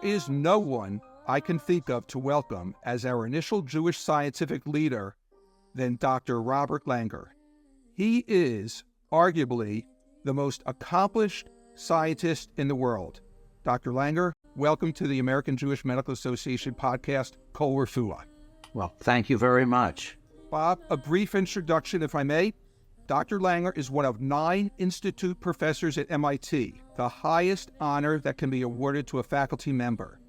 is no one I can think of to welcome as our initial Jewish scientific leader than Dr. Robert Langer. He is arguably the most accomplished scientist in the world. Dr. Langer, welcome to the American Jewish Medical Association podcast, Kol Refuah. Well, thank you very much. Bob, a brief introduction, if I may. Dr. Langer is one of 9 institute professors at MIT, the highest honor that can be awarded to a faculty member.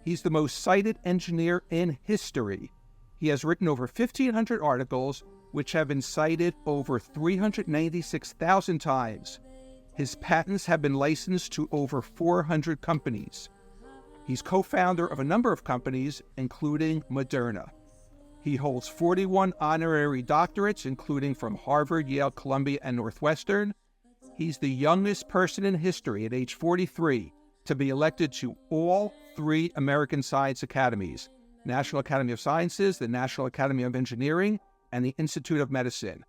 He's the most cited engineer in history. He has written over 1,500 articles, which have been cited over 396,000 times. His patents have been licensed to over 400 companies. He's co-founder of a number of companies, including Moderna. He holds 41 honorary doctorates, including from Harvard, Yale, Columbia, and Northwestern. He's the youngest person in history at age 43 to be elected to all 3 American Science Academies, National Academy of Sciences, the National Academy of Engineering, and the Institute of Medicine.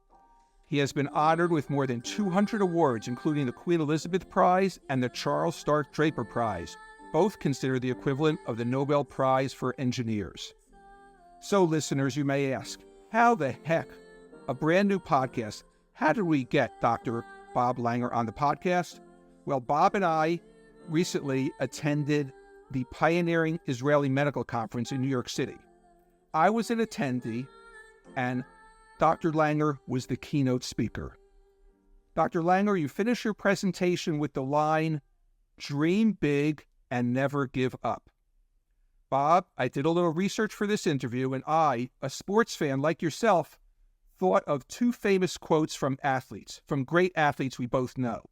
He has been honored with more than 200 awards, including the Queen Elizabeth Prize and the Charles Stark Draper Prize, both considered the equivalent of the Nobel Prize for Engineers. So, listeners, you may ask, how the heck, a brand new podcast, how did we get Dr. Bob Langer on the podcast? Well, Bob and I recently attended the Pioneering Israeli Medical Conference in New York City. I was an attendee, and Dr. Langer was the keynote speaker. Dr. Langer, you finish your presentation with the line, "Dream big and never give up." Bob, I did a little research for this interview, and I, a sports fan like yourself, thought of 2 famous quotes from athletes, from great athletes we both know.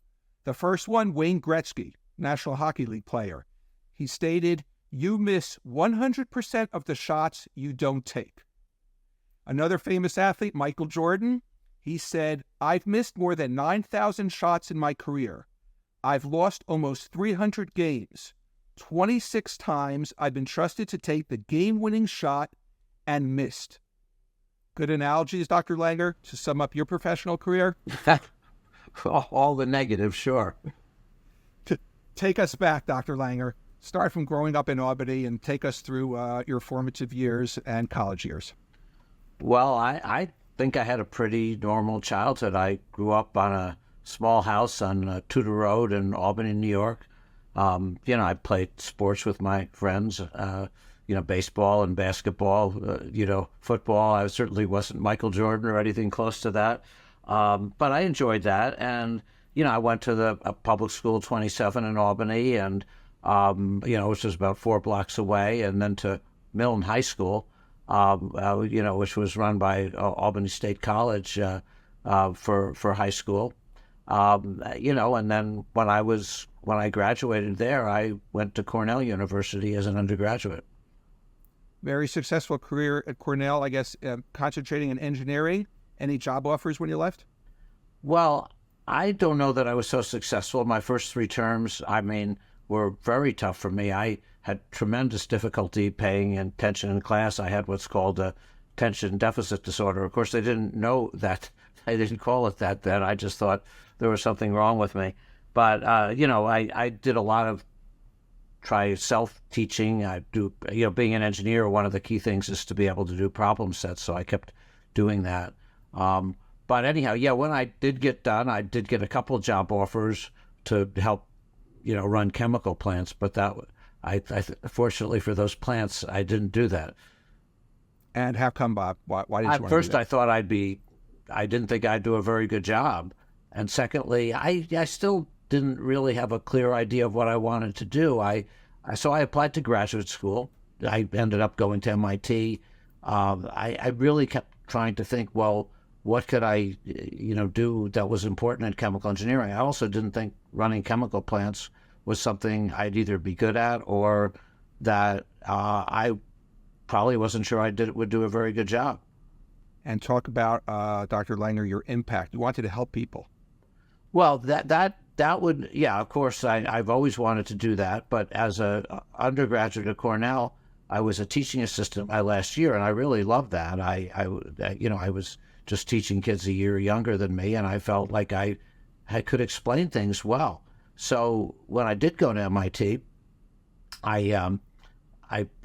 The first one, Wayne Gretzky, National Hockey League player. He stated, "You miss 100% of the shots you don't take." Another famous athlete, Michael Jordan, he said, "I've missed more than 9,000 shots in my career. I've lost almost 300 games. 26 times I've been trusted to take the game-winning shot and missed." Good analogies, Dr. Langer, to sum up your professional career? All the negatives, sure. Take us back, Dr. Langer. Start from growing up in Albany and take us through your formative years and college years. Well, I think I had a pretty normal childhood. I grew up on a small house on Tudor Road in Albany, New York. I played sports with my friends, baseball and basketball, football. I certainly wasn't Michael Jordan or anything close to that. But I enjoyed that. And, I went to the public school 27 in Albany and, which was about 4 blocks away, and then to Milton High School, which was run by Albany State College for high school. And then when I graduated there, I went to Cornell University as an undergraduate. Very successful career at Cornell, I guess, concentrating in engineering. Any job offers when you left? Well, I don't know that I was so successful. My first 3 terms, were very tough for me. I had tremendous difficulty paying attention in class. I had what's called a attention deficit disorder. Of course, they didn't know that. They didn't call it that then. I just thought there was something wrong with me. But, I did a lot of self-teaching. I do, being an engineer, one of the key things is to be able to do problem sets. So I kept doing that. But anyhow, when I did get done, I did get a couple of job offers to help, run chemical plants. But fortunately for those plants, I didn't do that. And how come, Bob? Why did you want to do that? At first, I thought I didn't think I'd do a very good job. And secondly, I still didn't really have a clear idea of what I wanted to do. So I applied to graduate school. I ended up going to MIT. I really kept trying to think, well, what could I, do that was important in chemical engineering? I also didn't think running chemical plants was something I'd either be good at or that I probably wasn't sure would do a very good job. And talk about, Dr. Langer, your impact. You wanted to help people. Well, that would, of course, I've always wanted to do that. But as an undergraduate at Cornell, I was a teaching assistant my last year, and I really loved that. I was just teaching kids a year younger than me, and I felt like I could explain things well. So when I did go to MIT, I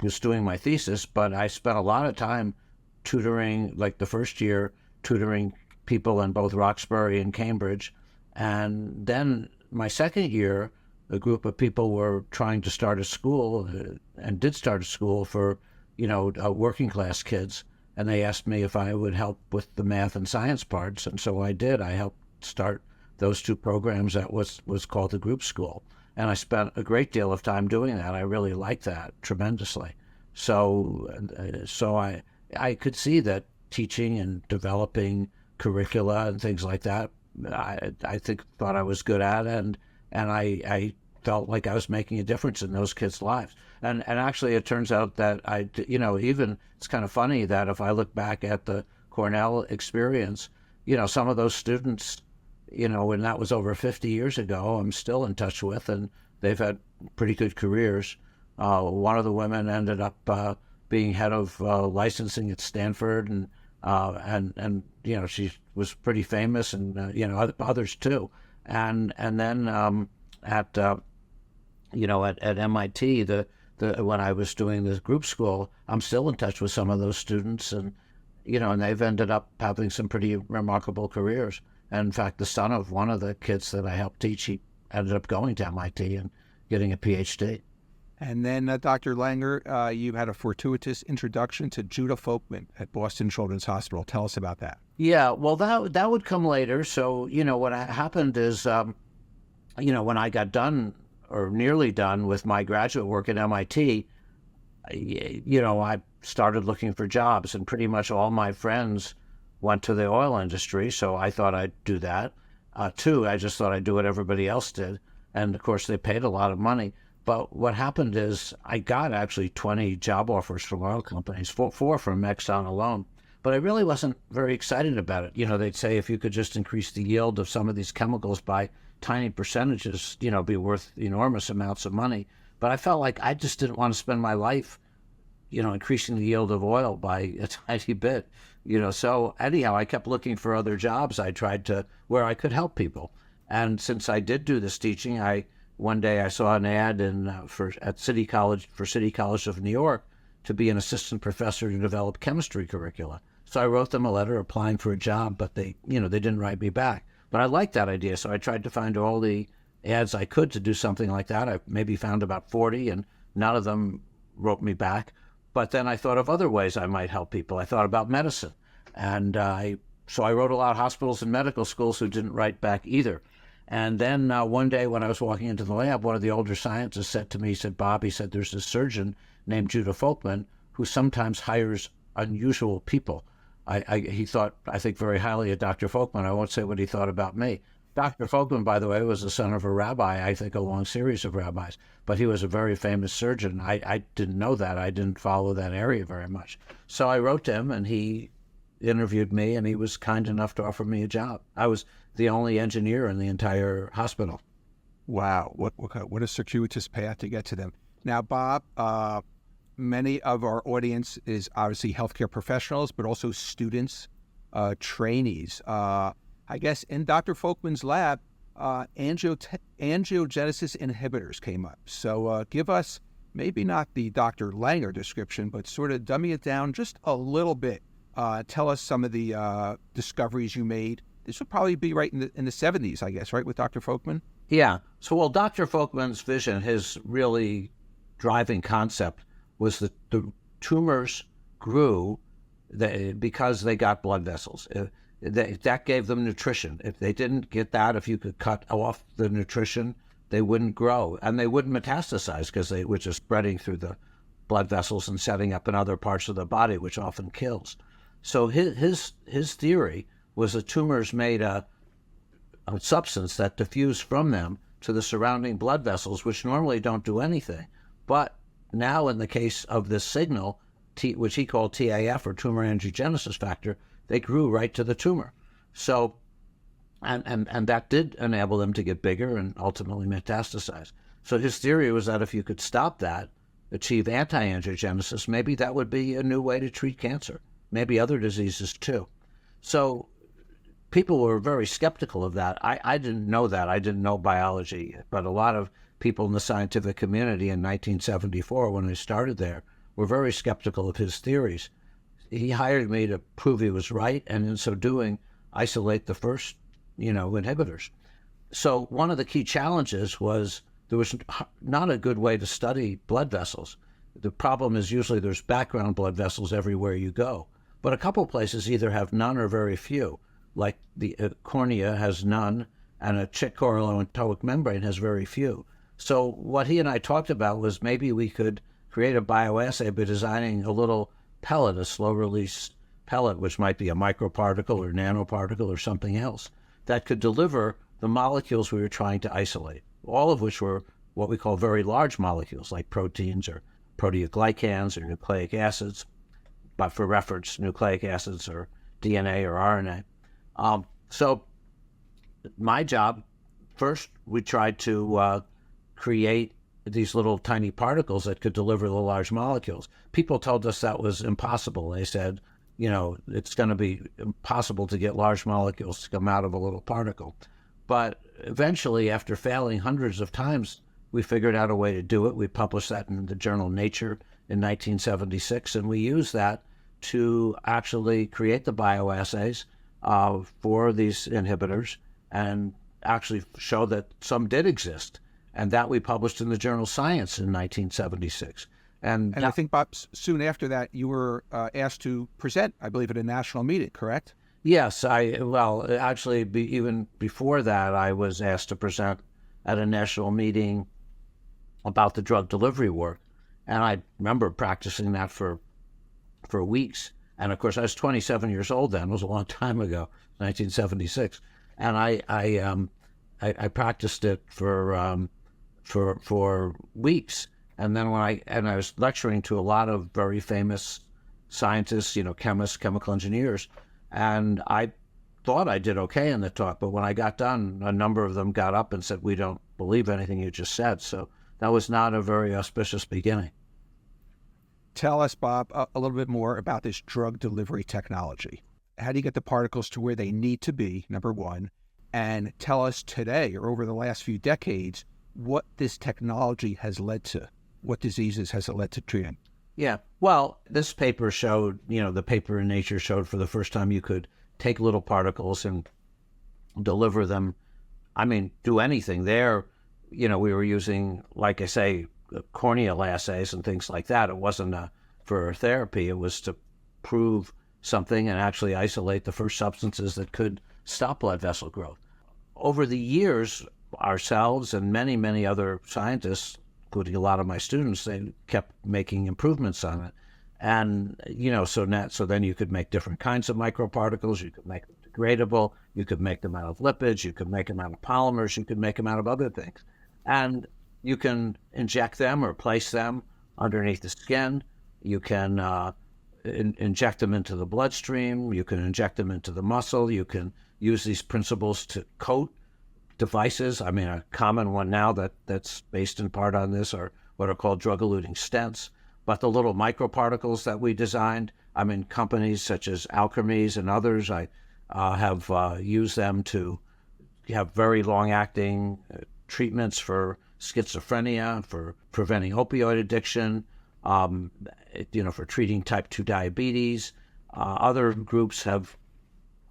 was doing my thesis, but I spent a lot of time tutoring, like the first year, tutoring people in both Roxbury and Cambridge. And then my second year, a group of people were trying to start a school and did start a school for, working class kids. And they asked me if I would help with the math and science parts. And so I did. I helped start those two programs that was called the group school. And I spent a great deal of time doing that. I really liked that tremendously. So I could see that teaching and developing curricula and things like that, I thought I was good at, and I felt like I was making a difference in those kids' lives. And actually, it turns out that even it's kind of funny that if I look back at the Cornell experience, some of those students, when that was over 50 years ago, I'm still in touch with, and they've had pretty good careers. One of the women ended up being head of licensing at Stanford, and she was pretty famous, and others too. And then at MIT, when I was doing the group school, I'm still in touch with some of those students, and they've ended up having some pretty remarkable careers. And in fact, the son of one of the kids that I helped teach, he ended up going to MIT and getting a PhD. And then, Dr. Langer, you had a fortuitous introduction to Judah Folkman at Boston Children's Hospital. Tell us about that. Yeah, well, that would come later. So, what happened is, when I got done or nearly done with my graduate work at MIT, I started looking for jobs, and pretty much all my friends went to the oil industry, so I thought I'd do that. Two, I just thought I'd do what everybody else did. And of course, they paid a lot of money. But what happened is I got actually 20 job offers from oil companies, four from Exxon alone. But I really wasn't very excited about it. They'd say if you could just increase the yield of some of these chemicals by tiny percentages, be worth enormous amounts of money. But I felt like I just didn't want to spend my life, increasing the yield of oil by a tiny bit. So anyhow, I kept looking for other jobs. I tried to where I could help people. And since I did do this teaching, one day I saw an ad at City College of New York to be an assistant professor to develop chemistry curricula. So I wrote them a letter applying for a job, but they didn't write me back. But I liked that idea, so I tried to find all the ads I could to do something like that. I maybe found about 40, and none of them wrote me back. But then I thought of other ways I might help people. I thought about medicine. And so I wrote a lot of hospitals and medical schools who didn't write back either. And then one day when I was walking into the lab, one of the older scientists said to me, he said, Bob, he said, there's a surgeon named Judah Folkman who sometimes hires unusual people. He thought, I think, very highly of Dr. Folkman. I won't say what he thought about me. Dr. Folkman, by the way, was the son of a rabbi, I think a long series of rabbis, but he was a very famous surgeon. I didn't know that. I didn't follow that area very much. So I wrote to him, and he interviewed me, and he was kind enough to offer me a job. I was the only engineer in the entire hospital. Wow, what a circuitous path to get to them. Now, Bob, many of our audience is obviously healthcare professionals, but also students, trainees. I guess in Dr. Folkman's lab, angiogenesis inhibitors came up. So give us maybe not the Dr. Langer description, but sort of dummy it down just a little bit. Tell us some of the discoveries you made. This would probably be right in the 70s, I guess, right, with Dr. Folkman? Yeah. So, well, Dr. Folkman's vision, his really driving concept was that the tumors grew because they got blood vessels. That gave them nutrition. If they didn't get that, if you could cut off the nutrition, they wouldn't grow, and they wouldn't metastasize because they were just spreading through the blood vessels and setting up in other parts of the body, which often kills. So his theory was that tumors made a substance that diffused from them to the surrounding blood vessels, which normally don't do anything. But now in the case of this signal, which he called TAF, or tumor angiogenesis factor, they grew right to the tumor. So, and that did enable them to get bigger and ultimately metastasize. So his theory was that if you could stop that, achieve anti-angiogenesis, maybe that would be a new way to treat cancer, maybe other diseases too. So people were very skeptical of that. I didn't know that. I didn't know biology, but a lot of people in the scientific community in 1974, when I started there, were very skeptical of his theories. He hired me to prove he was right, and in so doing, isolate the first, inhibitors. So one of the key challenges was there was not a good way to study blood vessels. The problem is usually there's background blood vessels everywhere you go. But a couple places either have none or very few, like the cornea has none, and a coralloantoic membrane has very few. So what he and I talked about was maybe we could create a bioassay by designing a little pellet, a slow-release pellet, which might be a microparticle or nanoparticle or something else, that could deliver the molecules we were trying to isolate, all of which were what we call very large molecules, like proteins or proteoglycans or nucleic acids, but for reference, nucleic acids or DNA or RNA. So my job, first, we tried to create these little tiny particles that could deliver the large molecules. People told us that was impossible. They said, it's going to be impossible to get large molecules to come out of a little particle. But eventually, after failing hundreds of times, we figured out a way to do it. We published that in the journal Nature in 1976, and we used that to actually create the bioassays for these inhibitors and actually show that some did exist. And that we published in the journal Science in 1976. And I think, Bob, soon after that, you were asked to present, I believe, at a national meeting, correct? Yes, even before that, I was asked to present at a national meeting about the drug delivery work. And I remember practicing that for weeks. And of course, I was 27 years old then. It was a long time ago, 1976. And I practiced it for weeks. And then I was lecturing to a lot of very famous scientists, chemists, chemical engineers, and I thought I did okay in the talk. But when I got done, a number of them got up and said, "We don't believe anything you just said." So that was not a very auspicious beginning. Tell us, Bob, a little bit more about this drug delivery technology. How do you get the particles to where they need to be, number one? And tell us today, or over the last few decades, what this technology has led to. What diseases has it led to treating? Yeah. Well, this paper showed, the paper in Nature showed for the first time you could take little particles and deliver them. Do anything there. We were using, like I say, corneal assays and things like that. It wasn't for therapy. It was to prove something and actually isolate the first substances that could stop blood vessel growth. Over the years, ourselves and many, many other scientists, including a lot of my students, they kept making improvements on it. And, so then you could make different kinds of microparticles. You could make them degradable. You could make them out of lipids. You could make them out of polymers. You could make them out of other things. And you can inject them or place them underneath the skin. You can inject them into the bloodstream. You can inject them into the muscle. You can use these principles to coat devices. A common one now that's based in part on this are what are called drug-eluting stents. But the little microparticles that we designed, companies such as Alkermes and others, I have used them to have very long-acting treatments for schizophrenia, for preventing opioid addiction, for treating type 2 diabetes. Other groups have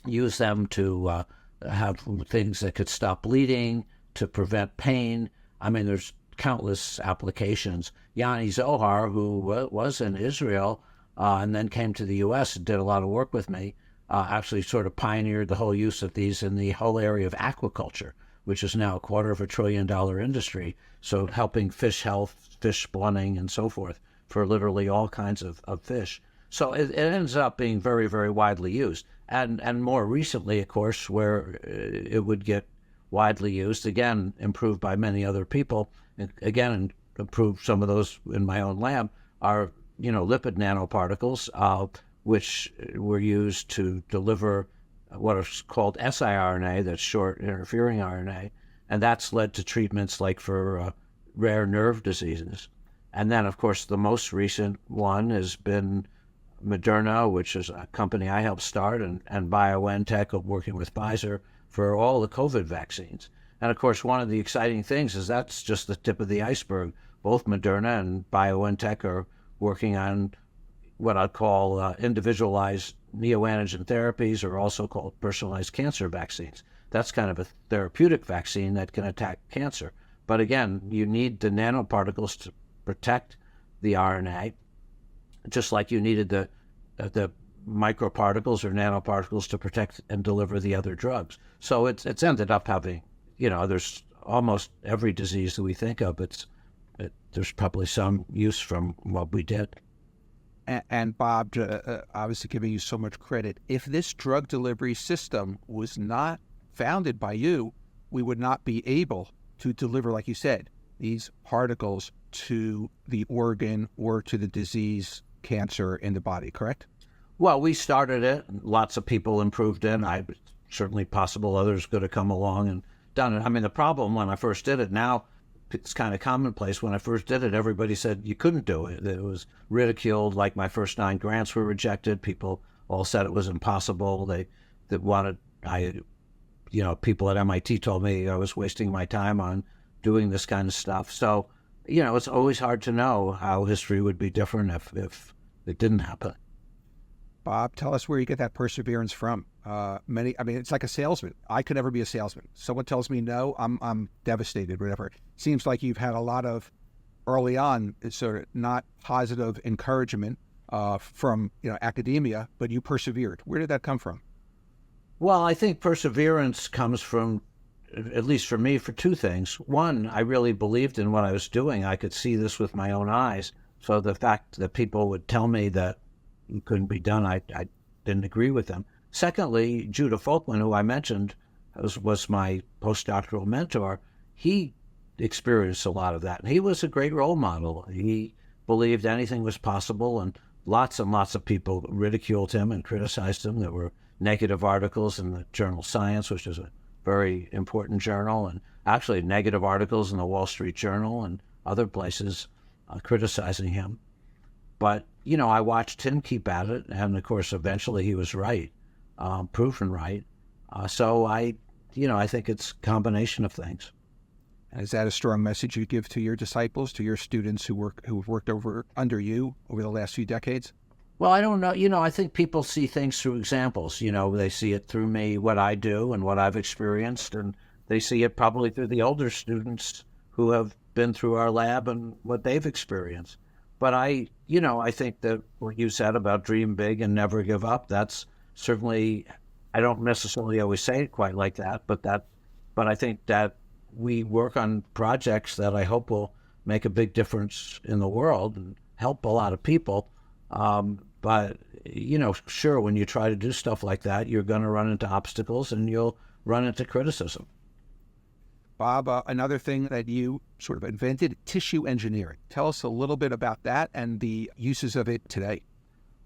used them to have things that could stop bleeding, to prevent pain. There's countless applications. Yanni Zohar, who was in Israel and then came to the U.S. and did a lot of work with me, actually sort of pioneered the whole use of these in the whole area of aquaculture, which is now a $250 billion industry. So helping fish health, fish spawning, and so forth for literally all kinds of fish. So it ends up being very, very widely used. And more recently, of course, where it would get widely used, again, improved by many other people, again, improved some of those in my own lab, are, lipid nanoparticles, which were used to deliver what is called siRNA, that's short interfering RNA, and that's led to treatments like for rare nerve diseases. And then, of course, the most recent one has been Moderna, which is a company I helped start, and BioNTech, working with Pfizer for all the COVID vaccines. And of course, one of the exciting things is that's just the tip of the iceberg. Both Moderna and BioNTech are working on what I'd call individualized neoantigen therapies, or also called personalized cancer vaccines. That's kind of a therapeutic vaccine that can attack cancer. But again, you need the nanoparticles to protect the RNA, just like you needed the microparticles or nanoparticles to protect and deliver the other drugs. So it's ended up having, there's almost every disease that we think of, there's probably some use from what we did. And Bob, obviously giving you so much credit, if this drug delivery system was not founded by you, we would not be able to deliver, like you said, these particles to the organ or to the disease, cancer in the body, correct? Well, we started it. Lots of people improved it. Certainly possible others could have come along and done it. I mean, the problem when I first did it, now it's kind of commonplace. When I first did it, everybody said you couldn't do it. It was ridiculed. Like my first 9 grants were rejected. People all said it was impossible. People at MIT told me I was wasting my time on doing this kind of stuff. So, it's always hard to know how history would be different if it didn't happen. Bob, tell us where you get that perseverance from. It's like a salesman. I could never be a salesman. Someone tells me no, I'm devastated, whatever. Seems like you've had a lot of early on, sort of not positive encouragement from academia, but you persevered. Where did that come from? Well, I think perseverance comes from, at least for me, for 2 things. One, I really believed in what I was doing. I could see this with my own eyes. So the fact that people would tell me that it couldn't be done, I didn't agree with them. Secondly, Judah Folkman, who I mentioned, was my postdoctoral mentor. He experienced a lot of that. And he was a great role model. He believed anything was possible, and lots of people ridiculed him and criticized him. There were negative articles in the journal Science, which is a very important journal, and actually negative articles in the Wall Street Journal and other places criticizing him. But, I watched him keep at it, and of course, eventually he was right, proven right. So I think it's a combination of things. Is that a strong message you give to your disciples, to your students who've worked under you over the last few decades? Well, I don't know. I think people see things through examples. They see it through me, what I do and what I've experienced, and they see it probably through the older students who have been through our lab and what they've experienced. But I think that what you said about dream big and never give up, that's certainly, I don't necessarily always say it quite like that, but I think that we work on projects that I hope will make a big difference in the world and help a lot of people. But, sure, when you try to do stuff like that, you're going to run into obstacles and you'll run into criticism. Bob, another thing that you sort of invented, tissue engineering. Tell us a little bit about that and the uses of it today.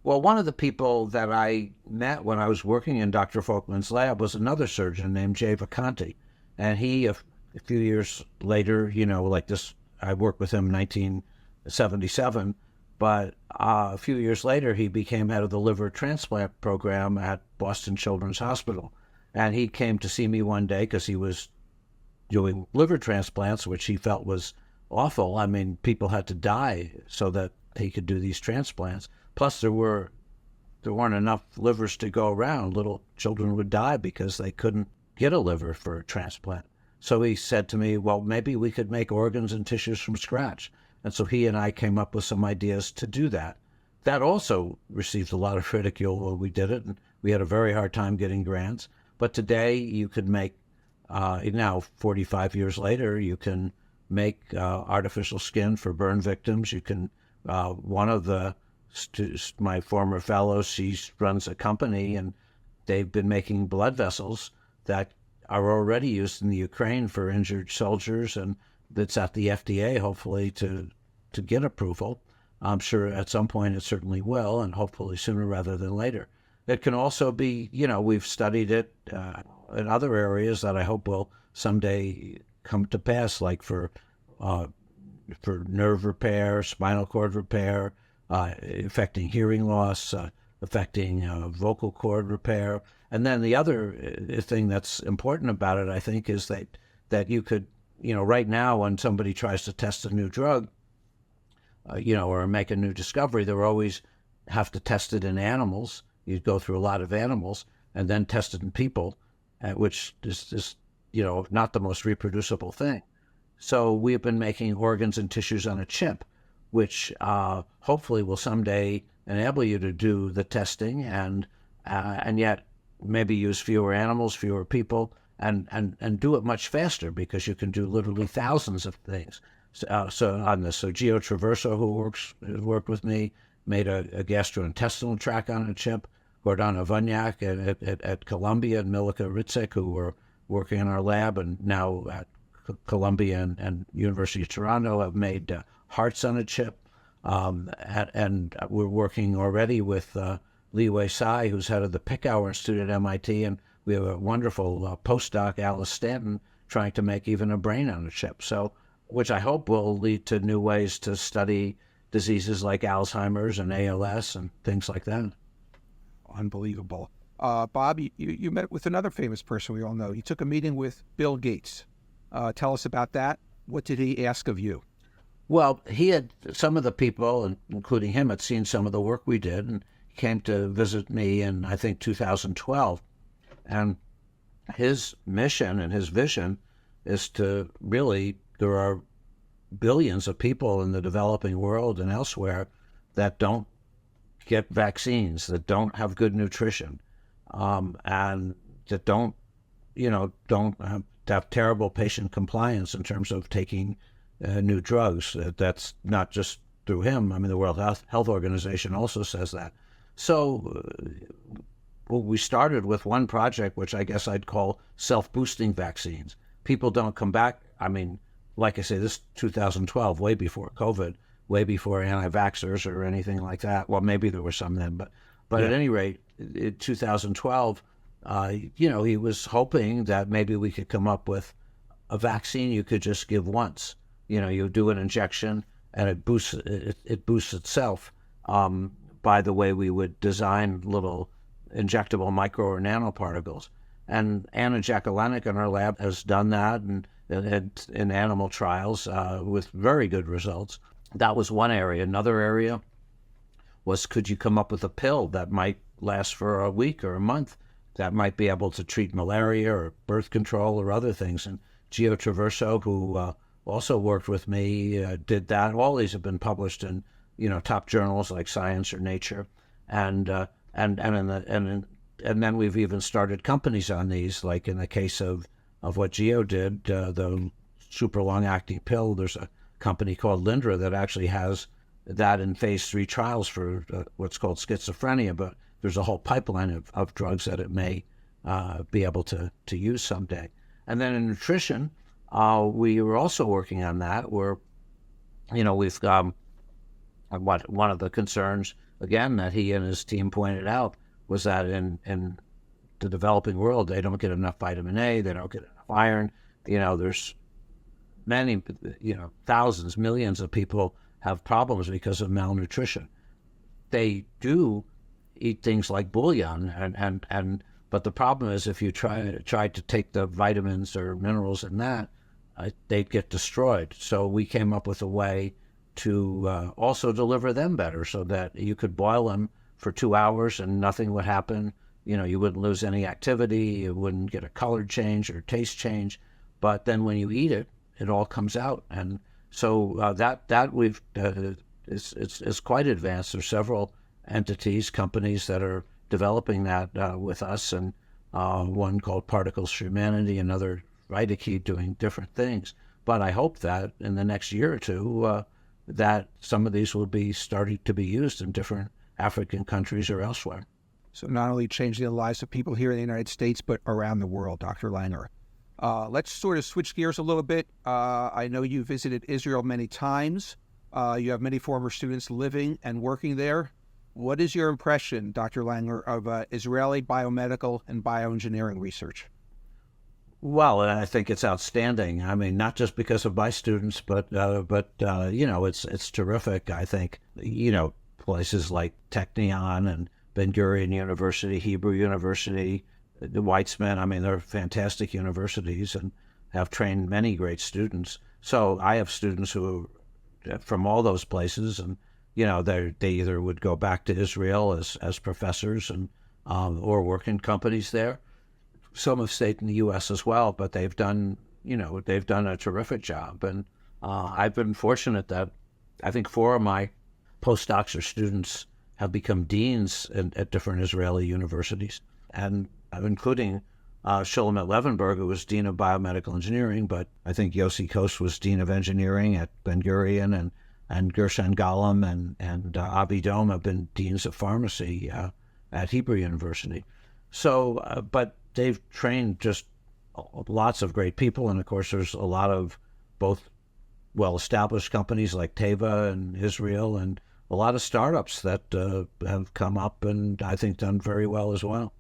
Well, one of the people that I met when I was working in Dr. Folkman's lab was another surgeon named Jay Vacanti. And he, a few years later, like this, I worked with him in 1977. But a few years later, he became head of the liver transplant program at Boston Children's Hospital. And he came to see me one day because he was doing liver transplants, which he felt was awful. I mean, people had to die so that he could do these transplants. Plus, there weren't enough livers to go around. Little children would die because they couldn't get a liver for a transplant. So he said to me, well, maybe we could make organs and tissues from scratch. And so he and I came up with some ideas to do that. That also received a lot of ridicule when we did it, and we had a very hard time getting grants. But today you could make, now 45 years later, you can make artificial skin for burn victims. You can, one of my former fellows, she runs a company, and they've been making blood vessels that are already used in the Ukraine for injured soldiers, and that's at the FDA, hopefully, to get approval. I'm sure at some point it certainly will, and hopefully sooner rather than later. It can also be, we've studied it in other areas that I hope will someday come to pass, like for nerve repair, spinal cord repair, affecting hearing loss, affecting vocal cord repair. And then the other thing that's important about it, I think, is that that you could, right now when somebody tries to test a new drug, or make a new discovery, they always have to test it in animals. You go through a lot of animals and then test it in people, which is not the most reproducible thing. So we have been making organs and tissues on a chip, which hopefully will someday enable you to do the testing and yet maybe use fewer animals, fewer people, and do it much faster because you can do literally thousands of things. So Gio Traverso, who worked with me, made a gastrointestinal tract on a chip. Gordana Vunyak at Columbia and Milika Ritzik, who were working in our lab and now at Columbia and University of Toronto, have made hearts on a chip. And we're working already with Li Wei Sai, who's head of the Picower Institute at MIT, and we have a wonderful postdoc, Alice Stanton, trying to make even a brain on a chip. So, which I hope will lead to new ways to study diseases like Alzheimer's and ALS and things like that. Unbelievable. Bob, you met with another famous person we all know. You took a meeting with Bill Gates. Tell us about that. What did he ask of you? Well, some of the people, including him, had seen some of the work we did, and he came to visit me in, I think, 2012. And his mission and his vision is to really, there are billions of people in the developing world and elsewhere that don't get vaccines, that don't have good nutrition, and that don't have terrible patient compliance in terms of taking new drugs. That's not just through him. I mean, the World Health Organization also says that. So we started with one project, which I guess I'd call self-boosting vaccines. People don't come back. I mean, like I say, this 2012, way before COVID, way before anti-vaxxers or anything like that. Well, maybe there were some then, but yeah. At any rate, in 2012, he was hoping that maybe we could come up with a vaccine you could just give once. You do an injection and it boosts itself by the way we would design little injectable micro or nanoparticles. And Anna Jakulenik in our lab has done that and in animal trials with very good results. That was one area. Another area was, could you come up with a pill that might last for a week or a month that might be able to treat malaria or birth control or other things? And Gio Traverso, who also worked with me, did that. All these have been published in top journals like Science or Nature, and then we've even started companies on these. Like in the case of what Gio did, the super long acting pill. There's a company called Lindra that actually has that in phase 3 trials for what's called schizophrenia, but there's a whole pipeline of drugs that it may be able to use someday. And then in nutrition, we were also working on that, where, we've one of the concerns, again, that he and his team pointed out was that in the developing world, they don't get enough vitamin A, they don't get enough iron. There's many, thousands, millions of people have problems because of malnutrition. They do eat things like bouillon, but the problem is if you try to take the vitamins or minerals in that, they'd get destroyed. So we came up with a way to also deliver them better, so that you could boil them for 2 hours and nothing would happen. You wouldn't lose any activity, you wouldn't get a color change or taste change, but then when you eat it, it all comes out. And so that we've it's quite advanced. There's several entities, companies that are developing that with us, and one called Particles for Humanity, another VitaKey, doing different things. But I hope that in the next year or two, that some of these will be starting to be used in different African countries or elsewhere. So not only changing the lives of people here in the United States, but around the world, Dr. Langer. Let's sort of switch gears a little bit. I know you visited Israel many times. You have many former students living and working there. What is your impression, Dr. Langer, of Israeli biomedical and bioengineering research? Well, I think it's outstanding. I mean, not just because of my students, but it's terrific. I think, places like Technion and Ben Gurion University, Hebrew University, the Weitzman, I mean, they're fantastic universities, have trained many great students. So I have students who are from all those places, and they either would go back to Israel as professors and or work in companies there. Some have stayed in the U.S. as well, but they've done a terrific job. And I've been fortunate that I think 4 of my postdocs or students have become deans at different Israeli universities, and including Shulamit Levenberg, who was dean of biomedical engineering, but I think Yossi Kos was dean of engineering at Ben Gurion, and Gershon Golem and Avi Dom have been deans of pharmacy at Hebrew University. So, but they've trained just lots of great people, and of course there's a lot of both well-established companies like Teva and Israel, and a lot of startups that have come up and I think done very well as well.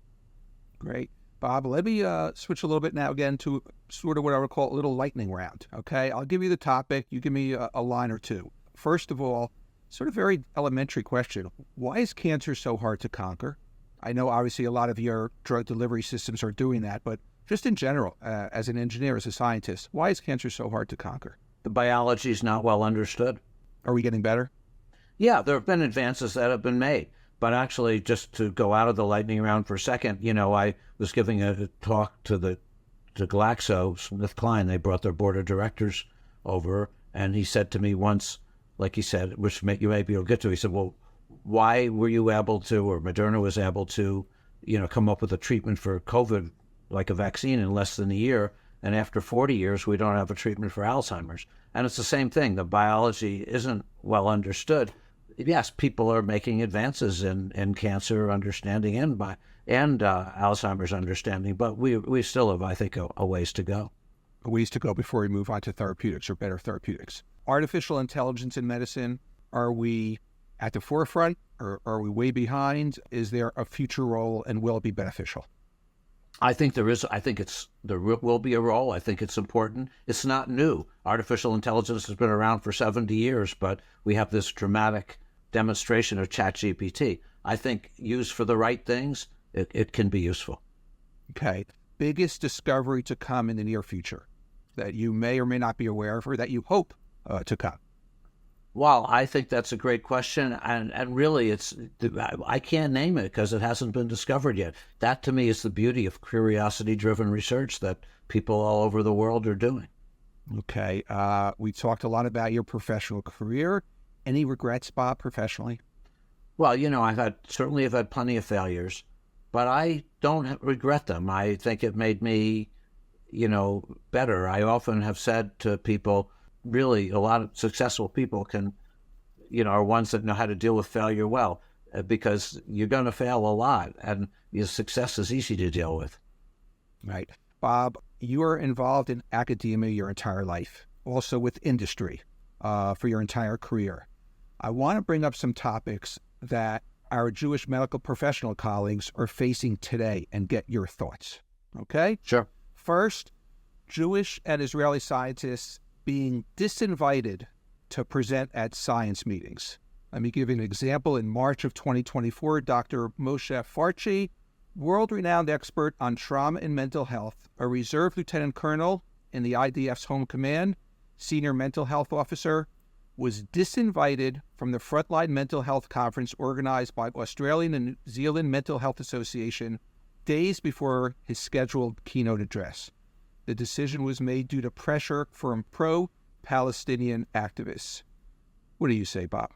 Great. Bob, let me switch a little bit now again to sort of what I would call a little lightning round, okay? I'll give you the topic. You give me a line or two. First of all, sort of very elementary question. Why is cancer so hard to conquer? I know obviously a lot of your drug delivery systems are doing that, but just in general, as an engineer, as a scientist, why is cancer so hard to conquer? The biology is not well understood. Are we getting better? Yeah, there have been advances that have been made. But actually, just to go out of the lightning round for a second, I was giving a talk to GlaxoSmithKline. They brought their board of directors over, and he said to me once, like he said, which you may be able to get to, he said, well, why were you able to, or Moderna was able to, come up with a treatment for COVID, like a vaccine, in less than a year, and after 40 years, we don't have a treatment for Alzheimer's? And it's the same thing. The biology isn't well understood. Yes, people are making advances in cancer understanding and Alzheimer's understanding, but we still have, I think, a ways to go. A ways to go before we move on to therapeutics or better therapeutics. Artificial intelligence in medicine, are we at the forefront or are we way behind? Is there a future role and will it be beneficial? I think there is. I think there will be a role. I think it's important. It's not new. Artificial intelligence has been around for 70 years, but we have this dramatic demonstration of ChatGPT. I think used for the right things, it can be useful. Okay. Biggest discovery to come in the near future that you may or may not be aware of or that you hope to come? Well, I think that's a great question, and really, I can't name it because it hasn't been discovered yet. That, to me, is the beauty of curiosity-driven research that people all over the world are doing. Okay. We talked a lot about your professional career. Any regrets, Bob, professionally? Well, I've certainly had plenty of failures, but I don't regret them. I think it made me, better. I often have said to people, really, a lot of successful people are ones that know how to deal with failure well, because you're going to fail a lot, and your success is easy to deal with. Right. Bob, you are involved in academia your entire life, also with industry for your entire career. I want to bring up some topics that our Jewish medical professional colleagues are facing today and get your thoughts. Okay? Sure. First, Jewish and Israeli scientists being disinvited to present at science meetings. Let me give you an example. In March of 2024, Dr. Moshe Farchi, world-renowned expert on trauma and mental health, a reserve lieutenant colonel in the IDF's Home Command, senior mental health officer, was disinvited from the Frontline Mental Health Conference organized by Australian and New Zealand Mental Health Association days before his scheduled keynote address. The decision was made due to pressure from pro-Palestinian activists. What do you say, Bob?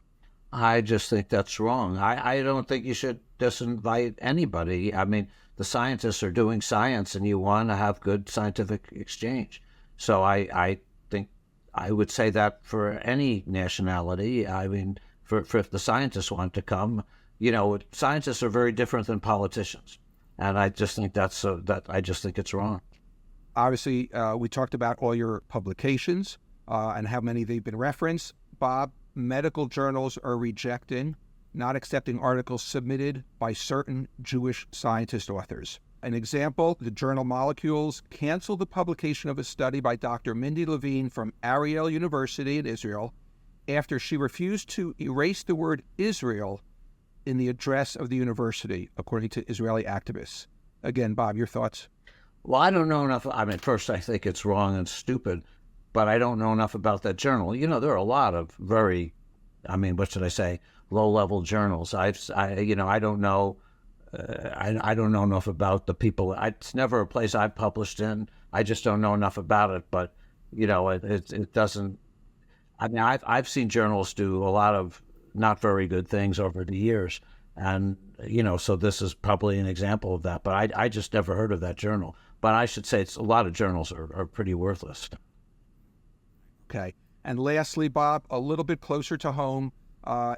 I just think that's wrong. I don't think you should disinvite anybody. I mean, the scientists are doing science, and you want to have good scientific exchange. So I think I would say that for any nationality. I mean, for if the scientists want to come, scientists are very different than politicians, and I just think I just think it's wrong. Obviously, we talked about all your publications and how many they've been referenced. Bob, medical journals are rejecting, not accepting articles submitted by certain Jewish scientist authors. An example, the journal Molecules canceled the publication of a study by Dr. Mindy Levine from Ariel University in Israel after she refused to erase the word Israel in the address of the university, according to Israeli activists. Again, Bob, your thoughts? Well, I don't know enough. I mean, first, I think it's wrong and stupid, but I don't know enough about that journal. There are a lot of very, I mean, what should I say, low-level journals. I don't know. I don't know enough about the people. It's never a place I've published in. I just don't know enough about it. But it doesn't. I mean, I've seen journals do a lot of not very good things over the years, and so this is probably an example of that. But I just never heard of that journal. But I should say, a lot of journals are pretty worthless. Okay. And lastly, Bob, a little bit closer to home,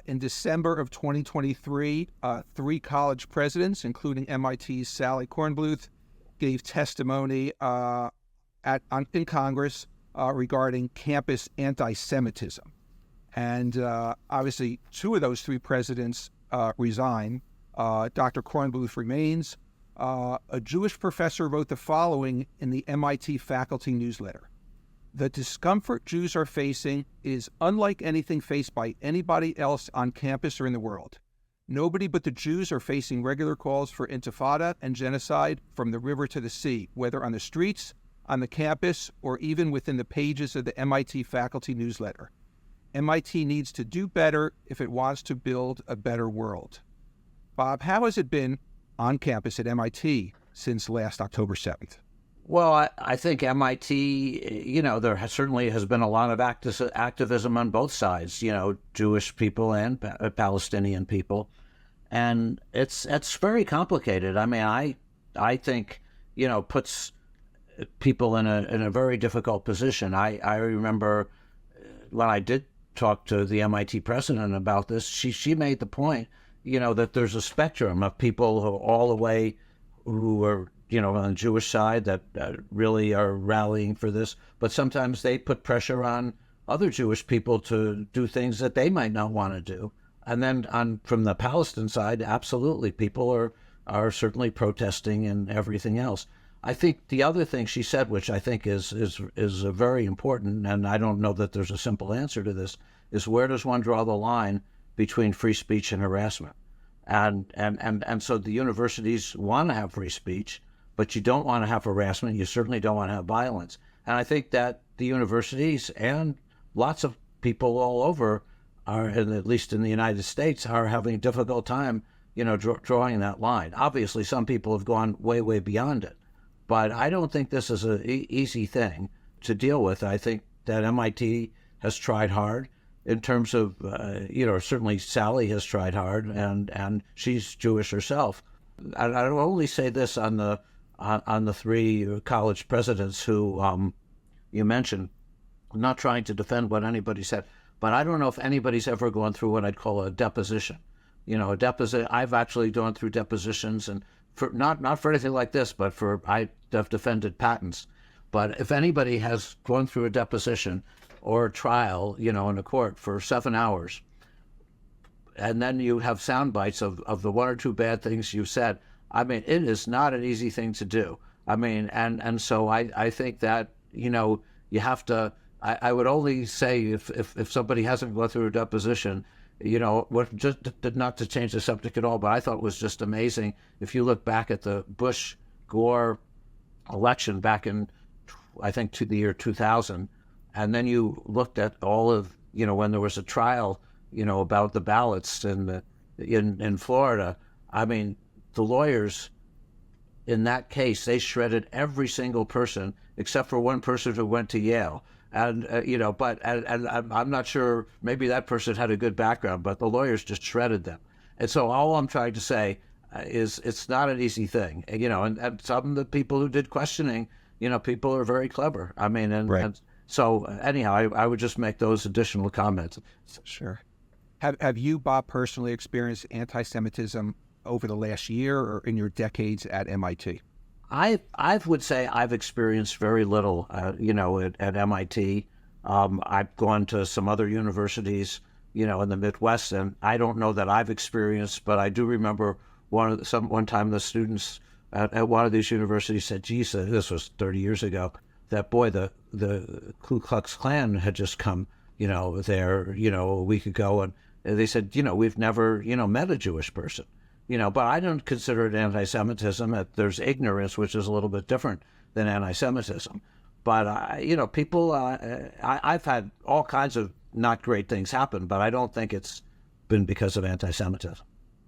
in December of 2023, 3 college presidents, including MIT's Sally Kornbluth, gave testimony in Congress regarding campus anti-Semitism. And obviously, 2 of those 3 presidents resign. Dr. Kornbluth remains. A Jewish professor wrote the following in the MIT faculty newsletter. The discomfort Jews are facing is unlike anything faced by anybody else on campus or in the world. Nobody but the Jews are facing regular calls for intifada and genocide from the river to the sea, whether on the streets, on the campus, or even within the pages of the MIT faculty newsletter. MIT needs to do better if it wants to build a better world. Bob, how has it been on campus at MIT since last October 7th? Well, I think MIT, there certainly has been a lot of activism on both sides, Jewish people and Palestinian people. And it's very complicated. I mean, I think, puts people in a very difficult position. I remember when I did talk to the MIT president about this, she made the point, that there's a spectrum of people all the way who are, on the Jewish side that really are rallying for this. But sometimes they put pressure on other Jewish people to do things that they might not want to do. And then from the Palestinian side, absolutely, people are certainly protesting and everything else. I think the other thing she said, which I think is very important, and I don't know that there's a simple answer to this, is where does one draw the line between free speech and harassment? And so the universities want to have free speech, but you don't want to have harassment. You certainly don't want to have violence. And I think that the universities and lots of people all over are, at least in the United States, are having a difficult time, drawing that line. Obviously, some people have gone way, way beyond it. But I don't think this is an easy thing to deal with. I think that MIT has tried hard in terms of, certainly Sally has tried hard, and she's Jewish herself. And I will only say this on the 3 college presidents who you mentioned. I'm not trying to defend what anybody said, but I don't know if anybody's ever gone through what I'd call a deposition. A deposition. I've actually gone through depositions, and for not for anything like this, but I have defended patents. But if anybody has gone through a deposition or a trial, in a court for 7 hours, and then you have sound bites of the 1 or 2 bad things you said, I mean, it is not an easy thing to do. I mean, and so I think that, you have to, I would only say if somebody hasn't gone through a deposition, what, just not to change the subject at all, but I thought it was just amazing. If you look back at the Bush-Gore election back in, I think, to the year 2000, and then you looked at all of, when there was a trial, about the ballots in Florida. I mean, the lawyers in that case, they shredded every single person except for one person who went to Yale. And, and I'm not sure, maybe that person had a good background, but the lawyers just shredded them. And so all I'm trying to say is it's not an easy thing, and some of the people who did questioning, people are very clever. I mean, right. And so anyhow, I would just make those additional comments. Sure. Have you, Bob, personally experienced anti-Semitism over the last year or in your decades at MIT? I would say I've experienced very little, at MIT. I've gone to some other universities, in the Midwest, and I don't know that I've experienced, but I do remember one time the students at one of these universities said, geez, this was 30 years ago, that boy, the Ku Klux Klan had just come, there, a week ago, and they said, we've never, met a Jewish person. But I don't consider it anti-Semitism. There's ignorance, which is a little bit different than anti-Semitism. But, people, I've had all kinds of not great things happen, but I don't think it's been because of anti-Semitism.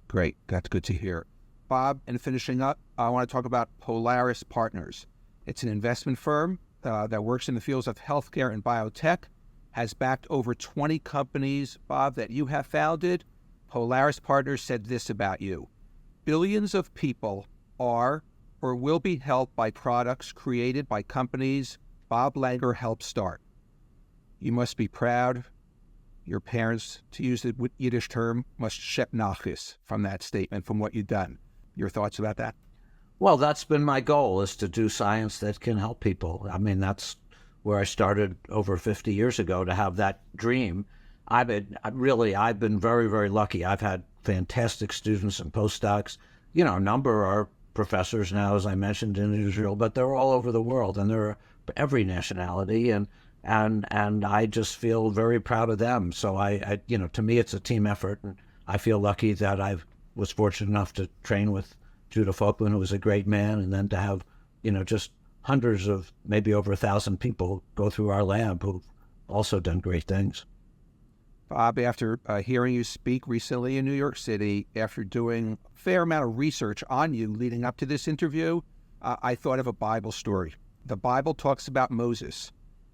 Great. That's good to hear. Bob, and finishing up, I want to talk about Polaris Partners. It's an investment firm that works in the fields of healthcare and biotech, has backed over 20 companies, Bob, that you have founded. Polaris Partners said this about you: billions of people are or will be helped by products created by companies Bob Langer helped start. You must be proud. Your parents, to use the Yiddish term, must shep nachis from that statement, from what you've done. Your thoughts about that? Well, that's been my goal, is to do science that can help people. I mean, that's where I started over 50 years ago, to have that dream. I've been very, very lucky. I've had fantastic students and postdocs. A number are professors now, as I mentioned, in Israel, but they're all over the world, and they're every nationality, and I just feel very proud of them. So I to me, it's a team effort, and I feel lucky that I was fortunate enough to train with Judah Folkman, who was a great man, and then to have, just hundreds of, maybe over 1,000 people go through our lab who've also done great things. Bob, after hearing you speak recently in New York City, after doing a fair amount of research on you leading up to this interview, I thought of a Bible story. The Bible talks about Moses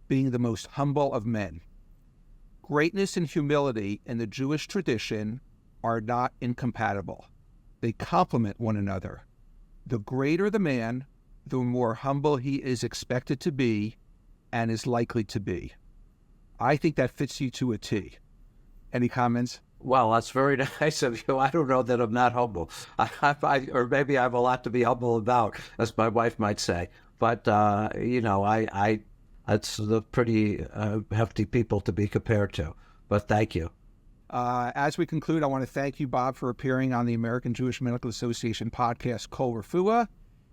being the most humble of men. Greatness and humility in the Jewish tradition are not incompatible. They complement one another. The greater the man, the more humble he is expected to be and is likely to be. I think that fits you to a T. Any comments? Well, that's very nice of you. I don't know that I'm not humble. Or maybe I have a lot to be humble about, as my wife might say. But, it's the pretty hefty people to be compared to. But thank you. As we conclude, I want to thank you, Bob, for appearing on the American Jewish Medical Association podcast, Kol Refuah.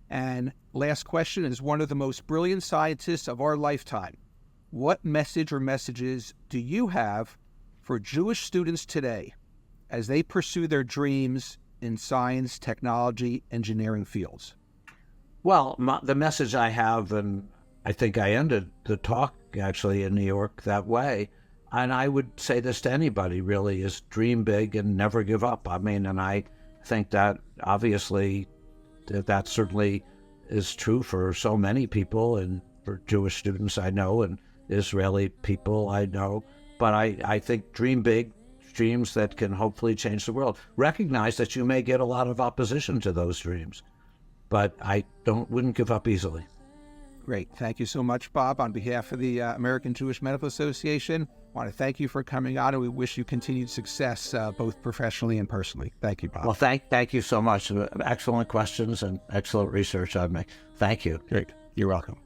And last question, is one of the most brilliant scientists of our lifetime. What message or messages do you have for Jewish students today as they pursue their dreams in science, technology, engineering fields? Well, the message I have, and I think I ended the talk actually in New York that way, and I would say this to anybody really, is dream big and never give up. I mean, and I think that obviously that certainly is true for so many people, and for Jewish students I know, and Israeli people I know. But I think dream big, dreams that can hopefully change the world. Recognize that you may get a lot of opposition to those dreams, but I wouldn't give up easily. Great. Thank you so much, Bob. On behalf of the American Jewish Medical Association, I want to thank you for coming on, and we wish you continued success, both professionally and personally. Thank you, Bob. Well, thank you so much. Excellent questions and excellent research on me. Thank you. Great. You're welcome.